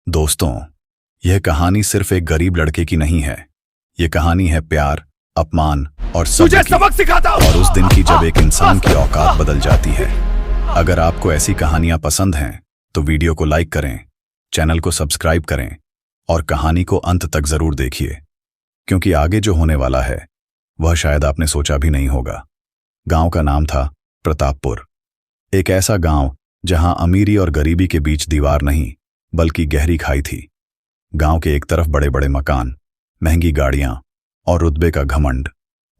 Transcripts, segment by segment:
दोस्तों, यह कहानी सिर्फ एक गरीब लड़के की नहीं है। यह कहानी है प्यार, अपमान और तुझे सब्र की। सबक सिखाता हूं। और उस दिन की जब एक इंसान की औकात बदल जाती है। अगर आपको ऐसी कहानियां पसंद हैं तो वीडियो को लाइक करें, चैनल को सब्सक्राइब करें और कहानी को अंत तक जरूर देखिए, क्योंकि आगे जो होने वाला है वह शायद आपने सोचा भी नहीं होगा। गांव का नाम था प्रतापपुर। एक ऐसा गांव जहां अमीरी और गरीबी के बीच दीवार नहीं बल्कि गहरी खाई थी। गांव के एक तरफ बड़े बड़े मकान, महंगी गाड़ियां और रुतबे का घमंड,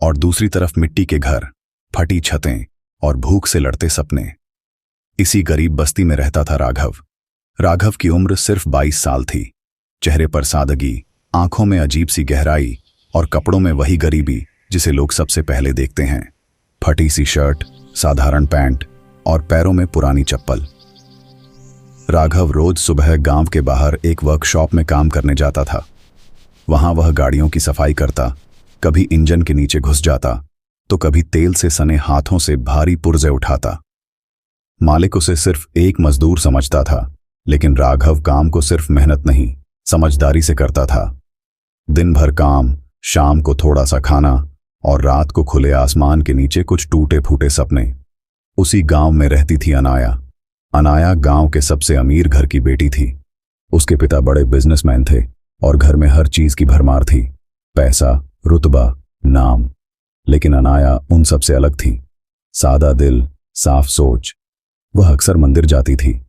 और दूसरी तरफ मिट्टी के घर, फटी छतें और भूख से लड़ते सपने। इसी गरीब बस्ती में रहता था राघव। राघव की उम्र सिर्फ 22 साल थी। चेहरे पर सादगी, आंखों में अजीब सी गहराई और कपड़ों में वही गरीबी जिसे लोग सबसे पहले देखते हैं। फटी सी शर्ट, साधारण पैंट और पैरों में पुरानी चप्पल। राघव रोज सुबह गांव के बाहर एक वर्कशॉप में काम करने जाता था। वहां वह गाड़ियों की सफाई करता, कभी इंजन के नीचे घुस जाता तो कभी तेल से सने हाथों से भारी पुर्जे उठाता। मालिक उसे सिर्फ एक मजदूर समझता था, लेकिन राघव काम को सिर्फ मेहनत नहीं, समझदारी से करता था। दिन भर काम, शाम को थोड़ा सा खाना और रात को खुले आसमान के नीचे कुछ टूटे फूटे सपने। उसी गांव में रहती थी अनाया। अनाया गांव के सबसे अमीर घर की बेटी थी। उसके पिता बड़े बिजनेसमैन थे और घर में हर चीज की भरमार थी, पैसा, रुतबा, नाम। लेकिन अनाया उन सबसे अलग थी। सादा दिल, साफ सोच। वह अक्सर मंदिर जाती थी।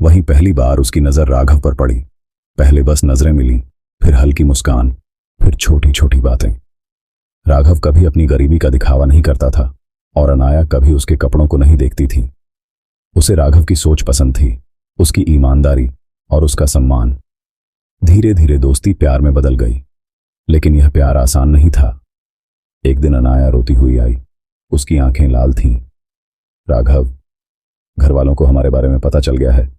वहीं पहली बार उसकी नजर राघव पर पड़ी। पहले बस नजरें मिली, फिर हल्की मुस्कान, फिर छोटी छोटी बातें। राघव कभी अपनी गरीबी का दिखावा नहीं करता था और अनाया कभी उसके कपड़ों को नहीं देखती थी। उसे राघव की सोच पसंद थी, उसकी ईमानदारी और उसका सम्मान। धीरे धीरे दोस्ती प्यार में बदल गई, लेकिन यह प्यार आसान नहीं था। एक दिन अनाया रोती हुई आई। उसकी आंखें लाल थीं। राघव, घर वालों को हमारे बारे में पता चल गया है।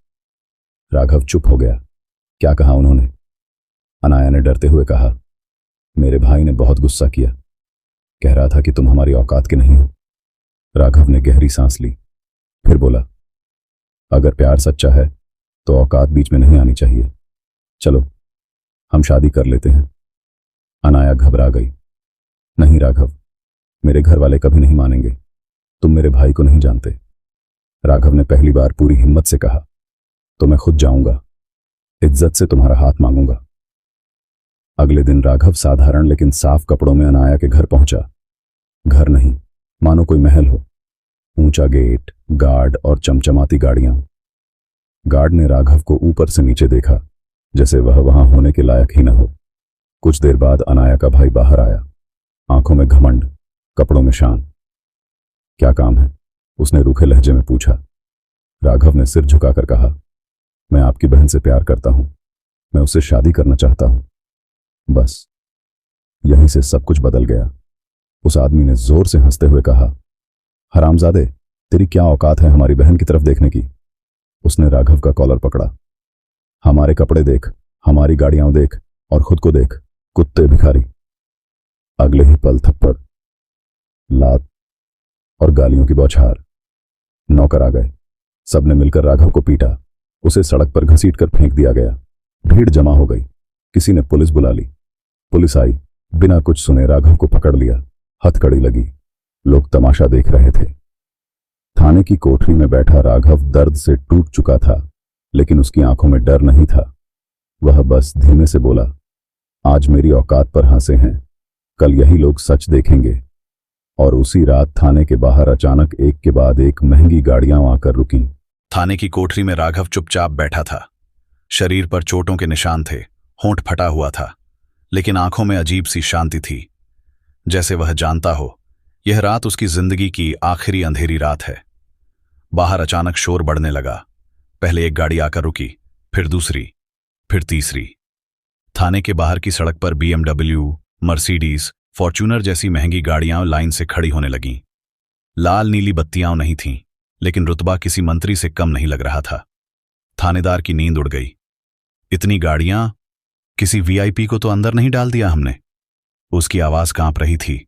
राघव चुप हो गया। क्या कहा उन्होंने? अनाया ने डरते हुए कहा, मेरे भाई ने बहुत गुस्सा किया, कह रहा था कि तुम हमारी औकात के नहीं हो। राघव ने गहरी सांस ली, फिर बोला, अगर प्यार सच्चा है तो औकात बीच में नहीं आनी चाहिए। चलो, हम शादी कर लेते हैं। अनाया घबरा गई। नहीं राघव, मेरे घर वाले कभी नहीं मानेंगे। तुम मेरे भाई को नहीं जानते। राघव ने पहली बार पूरी हिम्मत से कहा, तो मैं खुद जाऊंगा, इज्जत से तुम्हारा हाथ मांगूंगा। अगले दिन राघव साधारण लेकिन साफ कपड़ों में अनाया के घर पहुंचा। घर नहीं, मानो कोई महल हो। ऊंचा गेट, गार्ड और चमचमाती गाड़ियां। गार्ड ने राघव को ऊपर से नीचे देखा, जैसे वह वहां होने के लायक ही न हो। कुछ देर बाद अनाया का भाई बाहर आया, आंखों में घमंड, कपड़ों में शान। क्या काम है? उसने रूखे लहजे में पूछा। राघव ने सिर झुकाकर कहा, मैं आपकी बहन से प्यार करता हूं, मैं उससे शादी करना चाहता हूं। बस यहीं से सब कुछ बदल गया। उस आदमी ने जोर से हंसते हुए कहा, हरामजादे, तेरी क्या औकात है हमारी बहन की तरफ देखने की? उसने राघव का कॉलर पकड़ा। हमारे कपड़े देख, हमारी गाड़ियां देख और खुद को देख, कुत्ते भिखारी। अगले ही पल थप्पड़, लात और गालियों की बौछार। नौकर आ गए। सबने मिलकर राघव को पीटा। उसे सड़क पर घसीटकर फेंक दिया गया। भीड़ जमा हो गई। किसी ने पुलिस बुला ली। पुलिस आई, बिना कुछ सुने राघव को पकड़ लिया। हथकड़ी लगी। लोग तमाशा देख रहे थे। थाने की कोठरी में बैठा राघव दर्द से टूट चुका था, लेकिन उसकी आंखों में डर नहीं था। वह बस धीमे से बोला, आज मेरी औकात पर हंसे हैं, कल यही लोग सच देखेंगे। और उसी रात थाने के बाहर अचानक एक के बाद एक महंगी गाड़ियां आकर रुकीं। थाने की कोठरी में राघव चुपचाप बैठा था। शरीर पर चोटों के निशान थे, होंठ फटा हुआ था, लेकिन आंखों में अजीब सी शांति थी, जैसे वह जानता हो यह रात उसकी जिंदगी की आखिरी अंधेरी रात है। बाहर अचानक शोर बढ़ने लगा। पहले एक गाड़ी आकर रुकी, फिर दूसरी, फिर तीसरी। थाने के बाहर की सड़क पर BMW, मर्सिडीज, फॉर्च्यूनर जैसी महंगी गाड़ियां लाइन से खड़ी होने लगीं। लाल नीली बत्तियां नहीं थीं, लेकिन रुतबा किसी मंत्री से कम नहीं लग रहा था। थानेदार की नींद उड़ गई। इतनी गाड़ियां, किसी VIP को तो अंदर नहीं डाल दिया हमने? उसकी आवाज कांप रही थी।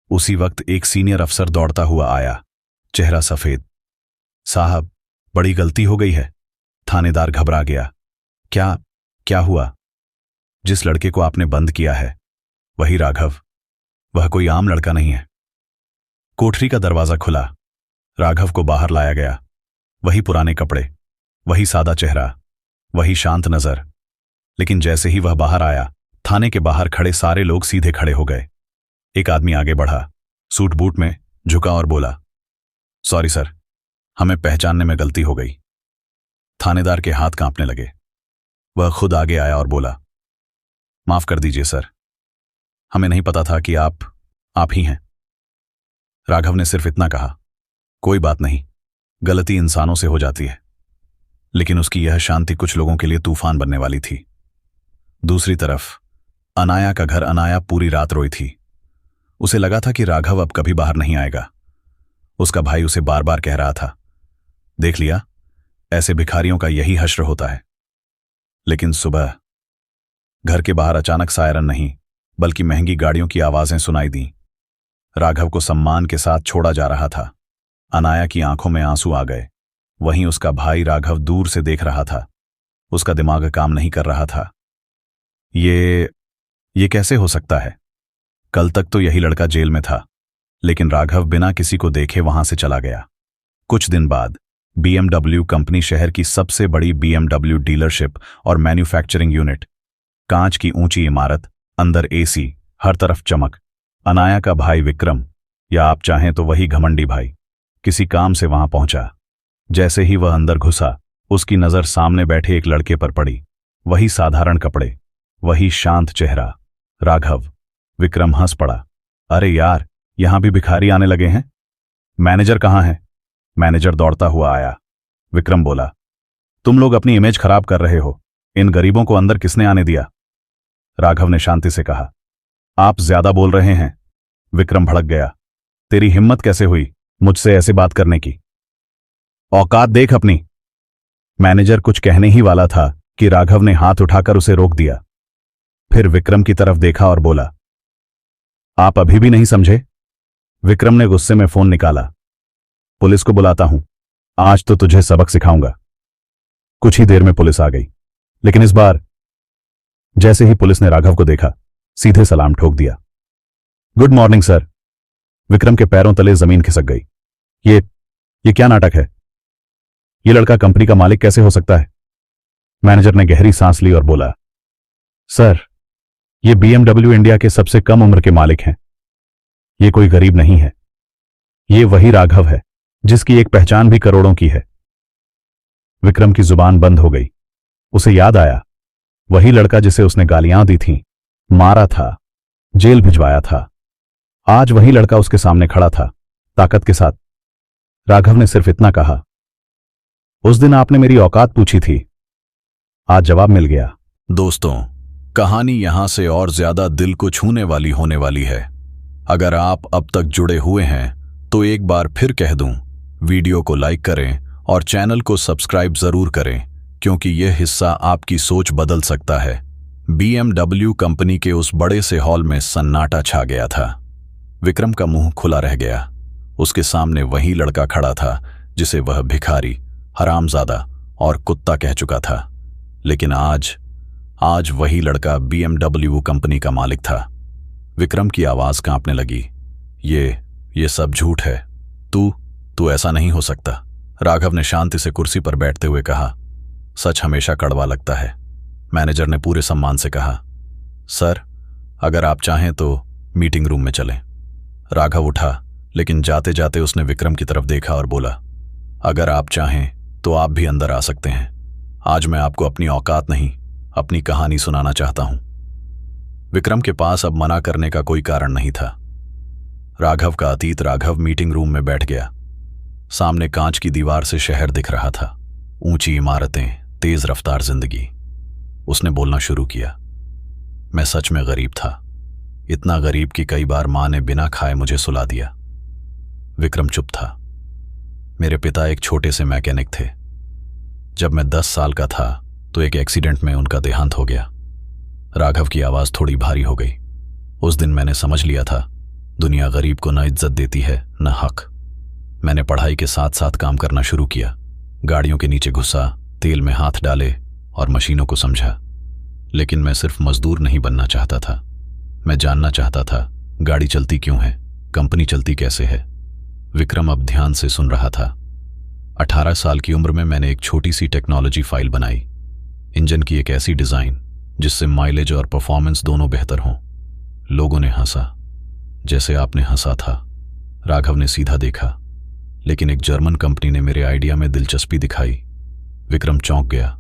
उसी वक्त एक सीनियर अफसर दौड़ता हुआ आया, चेहरा सफेद। साहब, बड़ी गलती हो गई है। थानेदार घबरा गया। क्या क्या हुआ? जिस लड़के को आपने बंद किया है वही राघव, वह कोई आम लड़का नहीं है। कोठरी का दरवाजा खुला, राघव को बाहर लाया गया। वही पुराने कपड़े, वही सादा चेहरा, वही शांत नजर। लेकिन जैसे ही वह बाहर आया, थाने के बाहर खड़े सारे लोग सीधे खड़े हो गए। एक आदमी आगे बढ़ा, सूट बूट में, झुका और बोला, सॉरी सर, हमें पहचानने में गलती हो गई। थानेदार के हाथ कांपने लगे। वह खुद आगे आया और बोला, माफ कर दीजिए सर, हमें नहीं पता था कि आप ही हैं। राघव ने सिर्फ इतना कहा, कोई बात नहीं, गलती इंसानों से हो जाती है। लेकिन उसकी यह शांति कुछ लोगों के लिए तूफान बनने वाली थी। दूसरी तरफ अनाया का घर, अनाया पूरी रात रोई थी। उसे लगा था कि राघव अब कभी बाहर नहीं आएगा। उसका भाई उसे बार बार कह रहा था, देख लिया, ऐसे भिखारियों का यही हश्र होता है। लेकिन सुबह घर के बाहर अचानक सायरन नहीं बल्कि महंगी गाड़ियों की आवाजें सुनाई दी। राघव को सम्मान के साथ छोड़ा जा रहा था। अनाया की आंखों में आंसू आ गए। वहीं उसका भाई राघव दूर से देख रहा था। उसका दिमाग काम नहीं कर रहा था। ये कैसे हो सकता है? कल तक तो यही लड़का जेल में था, लेकिन राघव बिना किसी को देखे वहां से चला गया। कुछ दिन बाद BMW कंपनी, शहर की सबसे बड़ी BMW डीलरशिप और मैन्युफैक्चरिंग यूनिट, कांच की ऊंची इमारत, अंदर AC, हर तरफ चमक। अनाया का भाई विक्रम, या आप चाहें तो वही घमंडी भाई, किसी काम से वहां पहुंचा। जैसे ही वह अंदर घुसा, उसकी नजर सामने बैठे एक लड़के पर पड़ी। वही साधारण कपड़े, वही शांत चेहरा, राघव। विक्रम हंस पड़ा, अरे यार, यहां भी भिखारी आने लगे हैं। मैनेजर कहां है? मैनेजर दौड़ता हुआ आया। विक्रम बोला, तुम लोग अपनी इमेज खराब कर रहे हो। इन गरीबों को अंदर किसने आने दिया? राघव ने शांति से कहा, आप ज्यादा बोल रहे हैं। विक्रम भड़क गया, तेरी हिम्मत कैसे हुई मुझसे ऐसे बात करने की? औकात देख अपनी। मैनेजर कुछ कहने ही वाला था कि राघव ने हाथ उठाकर उसे रोक दिया। फिर विक्रम की तरफ देखा और बोला, आप अभी भी नहीं समझे? विक्रम ने गुस्से में फोन निकाला, पुलिस को बुलाता हूं, आज तो तुझे सबक सिखाऊंगा। कुछ ही देर में पुलिस आ गई, लेकिन इस बार जैसे ही पुलिस ने राघव को देखा, सीधे सलाम ठोक दिया। Good morning sir. विक्रम के पैरों तले जमीन खिसक गई। ये क्या नाटक है? ये लड़का कंपनी का मालिक कैसे हो सकता है? मैनेजर ने गहरी सांस ली और बोला, सर, ये BMW इंडिया के सबसे कम उम्र के मालिक हैं। ये कोई गरीब नहीं है। ये वही राघव है जिसकी एक पहचान भी करोड़ों की है। विक्रम की जुबान बंद हो गई। उसे याद आया, वही लड़का जिसे उसने गालियां दी थीं, मारा था, जेल भिजवाया था। आज वही लड़का उसके सामने खड़ा था, ताकत के साथ। राघव ने सिर्फ इतना कहा, उस दिन आपने मेरी औकात पूछी थी, आज जवाब मिल गया। दोस्तों, कहानी यहां से और ज्यादा दिल को छूने वाली होने वाली है। अगर आप अब तक जुड़े हुए हैं तो एक बार फिर कह दूं, वीडियो को लाइक करें और चैनल को सब्सक्राइब जरूर करें, क्योंकि यह हिस्सा आपकी सोच बदल सकता है। BMW कंपनी के उस बड़े से हॉल में सन्नाटा छा गया था। विक्रम का मुंह खुला रह गया। उसके सामने वही लड़का खड़ा था जिसे वह भिखारी, हरामजादा और कुत्ता कह चुका था। लेकिन आज वही लड़का BMW कंपनी का मालिक था। विक्रम की आवाज कांपने लगी, ये सब झूठ है। तू ऐसा नहीं हो सकता। राघव ने शांति से कुर्सी पर बैठते हुए कहा, सच हमेशा कड़वा लगता है। मैनेजर ने पूरे सम्मान से कहा, सर, अगर आप चाहें तो मीटिंग रूम में चलें। राघव उठा, लेकिन जाते जाते उसने विक्रम की तरफ देखा और बोला, अगर आप चाहें तो आप भी अंदर आ सकते हैं। आज मैं आपको अपनी औकात नहीं, अपनी कहानी सुनाना चाहता हूं। विक्रम के पास अब मना करने का कोई कारण नहीं था। राघव का अतीत। राघव मीटिंग रूम में बैठ गया। सामने कांच की दीवार से शहर दिख रहा था, ऊंची इमारतें, तेज रफ्तार जिंदगी। उसने बोलना शुरू किया, मैं सच में गरीब था, इतना गरीब कि कई बार मां ने बिना खाए मुझे सुला दिया। विक्रम चुप था। मेरे पिता एक छोटे से मैकेनिक थे। जब मैं 10 साल का था तो एक एक्सीडेंट में उनका देहांत हो गया। राघव की आवाज थोड़ी भारी हो गई। उस दिन मैंने समझ लिया था, दुनिया गरीब को न इज्जत देती है न हक। मैंने पढ़ाई के साथ साथ काम करना शुरू किया। गाड़ियों के नीचे घुसा, तेल में हाथ डाले और मशीनों को समझा। लेकिन मैं सिर्फ मजदूर नहीं बनना चाहता था। मैं जानना चाहता था गाड़ी चलती क्यों है, कंपनी चलती कैसे है। विक्रम अब ध्यान से सुन रहा था। 18 साल की उम्र में मैंने एक छोटी सी टेक्नोलॉजी फाइल बनाई। इंजन की एक ऐसी डिजाइन जिससे माइलेज और परफॉर्मेंस दोनों बेहतर हों। लोगों ने हंसा, जैसे आपने हंसा था। राघव ने सीधा देखा, लेकिन एक जर्मन कंपनी ने मेरे आइडिया में दिलचस्पी दिखाई। विक्रम चौंक गया।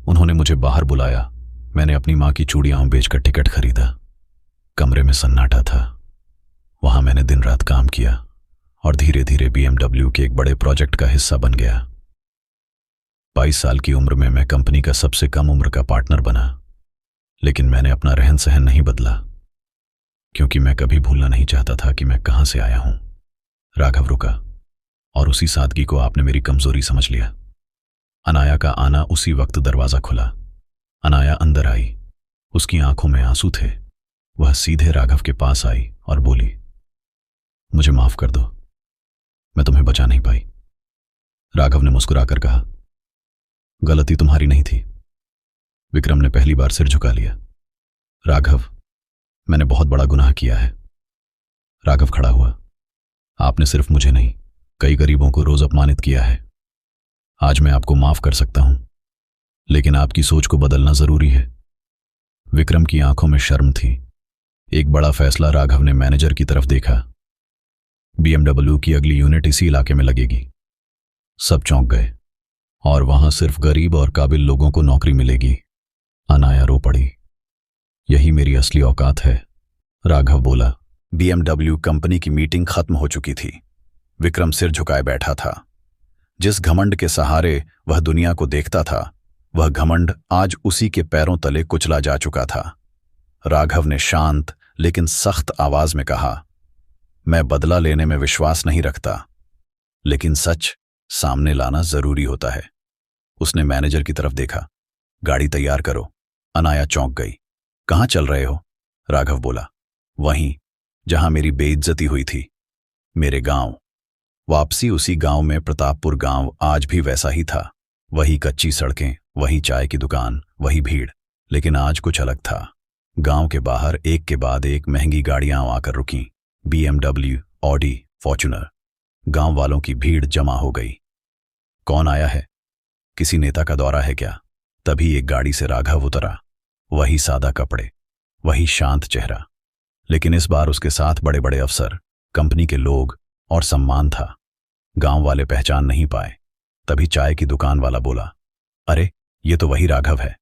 उन्होंने मुझे बाहर बुलाया। मैंने अपनी मां की चूड़ियां बेचकर टिकट खरीदा। कमरे में सन्नाटा था। वहां मैंने दिन रात काम किया और धीरे धीरे BMW के एक बड़े प्रोजेक्ट का हिस्सा बन गया। 22 साल की उम्र में मैं कंपनी का सबसे कम उम्र का पार्टनर बना। लेकिन मैंने अपना रहन सहन नहीं बदला, क्योंकि मैं कभी भूलना नहीं चाहता था कि मैं कहां से आया हूं। राघव रुका, और उसी सादगी को आपने मेरी कमजोरी समझ लिया। अनाया का आना उसी वक्त दरवाजा खुला। अनाया अंदर आई। उसकी आंखों में आंसू थे। वह सीधे राघव के पास आई और बोली, मुझे माफ कर दो, मैं तुम्हें बचा नहीं पाई। राघव ने मुस्कुराकर कहा, गलती तुम्हारी नहीं थी। विक्रम ने पहली बार सिर झुका लिया। राघव, मैंने बहुत बड़ा गुनाह किया है। राघव खड़ा हुआ। आपने सिर्फ मुझे नहीं, कई गरीबों को रोज अपमानित किया है। आज मैं आपको माफ कर सकता हूं, लेकिन आपकी सोच को बदलना जरूरी है। विक्रम की आंखों में शर्म थी। एक बड़ा फैसला। राघव ने मैनेजर की तरफ देखा। BMW की अगली यूनिट इसी इलाके में लगेगी। सब चौंक गए। और वहां सिर्फ गरीब और काबिल लोगों को नौकरी मिलेगी। अनाया रो पड़ी। यही मेरी असली औकात है, राघव बोला। BMW कंपनी की मीटिंग खत्म हो चुकी थी। विक्रम सिर झुकाए बैठा था। जिस घमंड के सहारे वह दुनिया को देखता था, वह घमंड आज उसी के पैरों तले कुचला जा चुका था। राघव ने शांत लेकिन सख्त आवाज में कहा, मैं बदला लेने में विश्वास नहीं रखता, लेकिन सच सामने लाना जरूरी होता है। उसने मैनेजर की तरफ देखा। गाड़ी तैयार करो। अनाया चौंक गई। कहां चल रहे हो? राघव बोला। वहीं जहां मेरी बेइज्जती हुई थी, मेरे गांव। वापसी उसी गांव में। प्रतापपुर गांव आज भी वैसा ही था। वही कच्ची सड़कें, वही चाय की दुकान, वही भीड़। लेकिन आज कुछ अलग था। गांव के बाहर एक के बाद एक महंगी गाड़ियां आकर रुकीं। BMW, Audi, Fortuner. गांव वालों की भीड़ जमा हो गई। कौन आया है? किसी नेता का दौरा है क्या? तभी एक गाड़ी से राघव उतरा। वही सादा कपड़े, वही शांत चेहरा, लेकिन इस बार उसके साथ बड़े बड़े अफसर, कंपनी के लोग और सम्मान था। गांव वाले पहचान नहीं पाए। तभी चाय की दुकान वाला बोला, अरे ये तो वही राघव है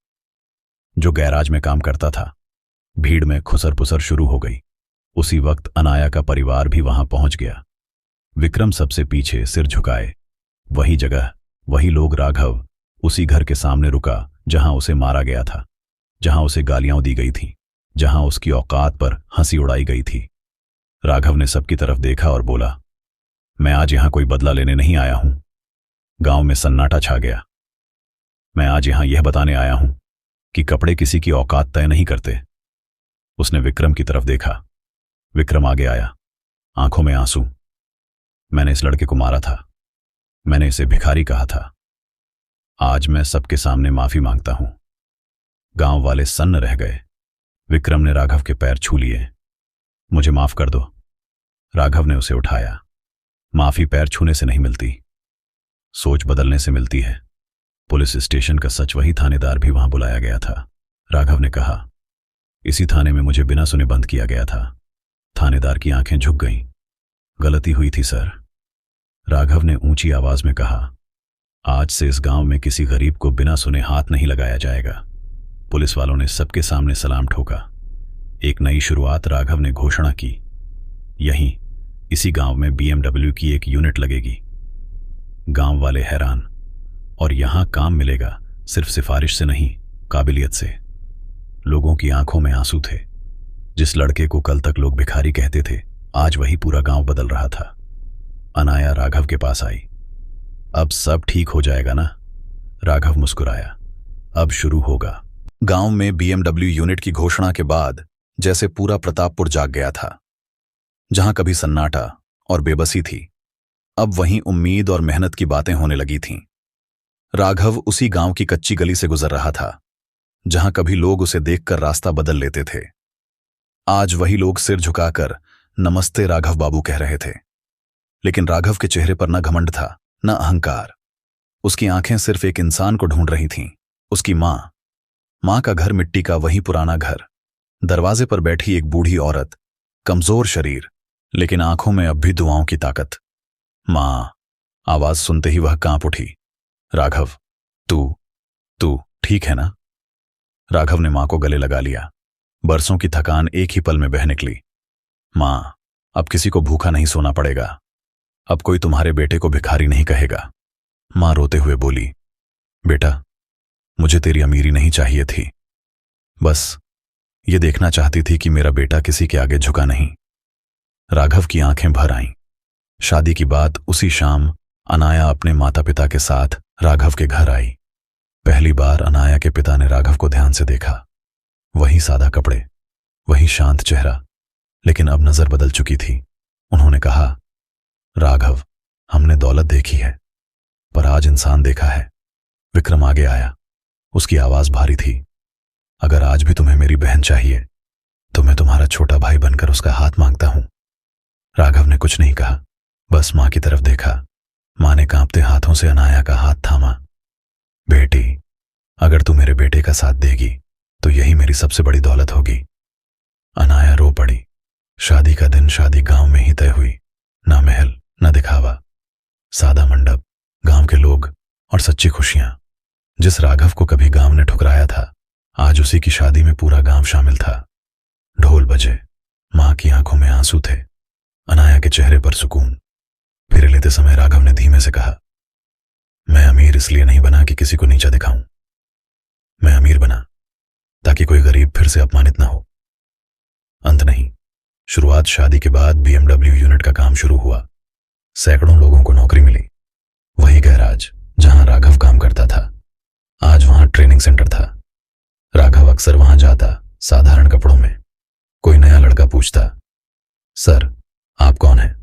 जो गैराज में काम करता था। भीड़ में खुसर पुसर शुरू हो गई। उसी वक्त अनाया का परिवार भी वहां पहुंच गया। विक्रम सबसे पीछे सिर झुकाए। वही जगह, वही लोग। राघव उसी घर के सामने रुका जहां उसे मारा गया था, जहां उसे गालियां दी गई थीं, जहां उसकी औकात पर हंसी उड़ाई गई थी। राघव ने सबकी तरफ देखा और बोला, मैं आज यहां कोई बदला लेने नहीं आया हूं। गांव में सन्नाटा छा गया। मैं आज यहां यह बताने आया हूं कि कपड़े किसी की औकात तय नहीं करते। उसने विक्रम की तरफ देखा। विक्रम आगे आया, आंखों में आंसू। मैंने इस लड़के को मारा था। मैंने इसे भिखारी कहा था। आज मैं सबके सामने माफी मांगता हूं। गांव वाले सन्न रह गए। विक्रम ने राघव के पैर छू लिए। मुझे माफ कर दो। राघव ने उसे उठाया। माफी पैर छूने से नहीं मिलती, सोच बदलने से मिलती है। पुलिस स्टेशन का सच वही थानेदार भी वहां बुलाया गया था। राघव ने कहा, इसी थाने में मुझे बिना सुने बंद किया गया था। थानेदार की आंखें झुक गईं। गलती हुई थी सर। राघव ने ऊंची आवाज में कहा, आज से इस गांव में किसी गरीब को बिना सुने हाथ नहीं लगाया जाएगा। पुलिस वालों ने सबके सामने सलाम ठोका। एक नई शुरुआत। राघव ने घोषणा की, यहीं इसी गांव में BMW की एक यूनिट लगेगी। गांव वाले हैरान। और यहां काम मिलेगा सिर्फ सिफारिश से नहीं, काबिलियत से। लोगों की आंखों में आंसू थे। जिस लड़के को कल तक लोग भिखारी कहते थे, आज वही पूरा गांव बदल रहा था। अनाया राघव के पास आई। अब सब ठीक हो जाएगा ना? राघव मुस्कुराया। अब शुरू होगा। गांव में BMW यूनिट की घोषणा के बाद जैसे पूरा प्रतापपुर जाग गया था। जहां कभी सन्नाटा और बेबसी थी, अब वहीं उम्मीद और मेहनत की बातें होने लगी थीं। राघव उसी गांव की कच्ची गली से गुजर रहा था। जहां कभी लोग उसे देखकर रास्ता बदल लेते थे, आज वही लोग सिर झुकाकर नमस्ते राघव बाबू कह रहे थे। लेकिन राघव के चेहरे पर न घमंड था, न अहंकार। उसकी आंखें सिर्फ एक इंसान को ढूंढ रही थीं, उसकी मां का घर, मिट्टी का वही पुराना घर। दरवाजे पर बैठी एक बूढ़ी औरत, कमजोर शरीर, लेकिन आंखों में अब भी दुआओं की ताकत। मां, आवाज सुनते ही वह कांप उठी। राघव, तू ठीक है ना? राघव ने मां को गले लगा लिया। बरसों की थकान एक ही पल में बह निकली। मां, अब किसी को भूखा नहीं सोना पड़ेगा। अब कोई तुम्हारे बेटे को भिखारी नहीं कहेगा। मां रोते हुए बोली, बेटा, मुझे तेरी अमीरी नहीं चाहिए थी, बस ये देखना चाहती थी कि मेरा बेटा किसी के आगे झुका नहीं। राघव की आंखें भर आईं। शादी की बात उसी शाम अनाया अपने माता पिता के साथ राघव के घर आई। पहली बार अनाया के पिता ने राघव को ध्यान से देखा। वही सादा कपड़े, वही शांत चेहरा, लेकिन अब नजर बदल चुकी थी। उन्होंने कहा, राघव, हमने दौलत देखी है, पर आज इंसान देखा है। विक्रम आगे आया। उसकी आवाज भारी थी। अगर आज भी तुम्हें मेरी बहन चाहिए तो मैं तुम्हारा छोटा भाई बनकर उसका हाथ मांगता हूं। राघव ने कुछ नहीं कहा, बस मां की तरफ देखा। मां ने कांपते हाथों से अनाया का हाथ थामा। बेटी, अगर तू मेरे बेटे का साथ देगी तो यही मेरी सबसे बड़ी दौलत होगी। अनाया रो पड़ी। शादी का दिन शादी गांव में ही तय हुई। ना महल, ना दिखावा, सादा मंडप, गांव के लोग और सच्ची खुशियां। जिस राघव को कभी गांव ने ठुकराया था, आज उसी की शादी में पूरा गांव शामिल था। ढोल बजे, मां की आंखों में आंसू थे, अनाया के चेहरे पर सुकून। फिर लेते समय राघव ने धीमे से कहा, मैं अमीर इसलिए नहीं बना कि किसी को नीचा दिखाऊं। मैं अमीर बना ताकि कोई गरीब फिर से अपमानित ना हो। अंत नहीं, शुरुआत शादी के बाद BMW यूनिट का काम शुरू हुआ। सैकड़ों लोगों को नौकरी मिली। वही गैराज जहां राघव काम करता था, आज वहां ट्रेनिंग सेंटर था। राघव अक्सर वहां जाता, साधारण कपड़ों में। कोई नया लड़का पूछता, सर, आप कौन हैं?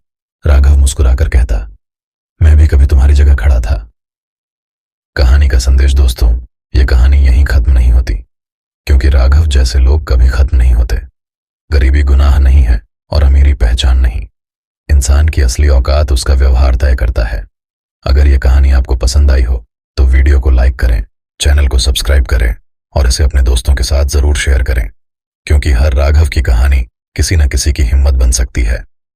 राघव मुस्कुराकर कहता, मैं भी कभी तुम्हारी जगह खड़ा था। कहानी का संदेश दोस्तों, यह कहानी यहीं खत्म नहीं होती, क्योंकि राघव जैसे लोग कभी खत्म नहीं होते। गरीबी गुनाह नहीं है और अमीरी पहचान नहीं। इंसान की असली औकात उसका व्यवहार तय करता है। अगर यह कहानी आपको पसंद आई हो तो वीडियो को लाइक करें, चैनल को सब्सक्राइब करें और इसे अपने दोस्तों के साथ जरूर शेयर करें, क्योंकि हर राघव की कहानी किसी न किसी की हिम्मत बन सकती है।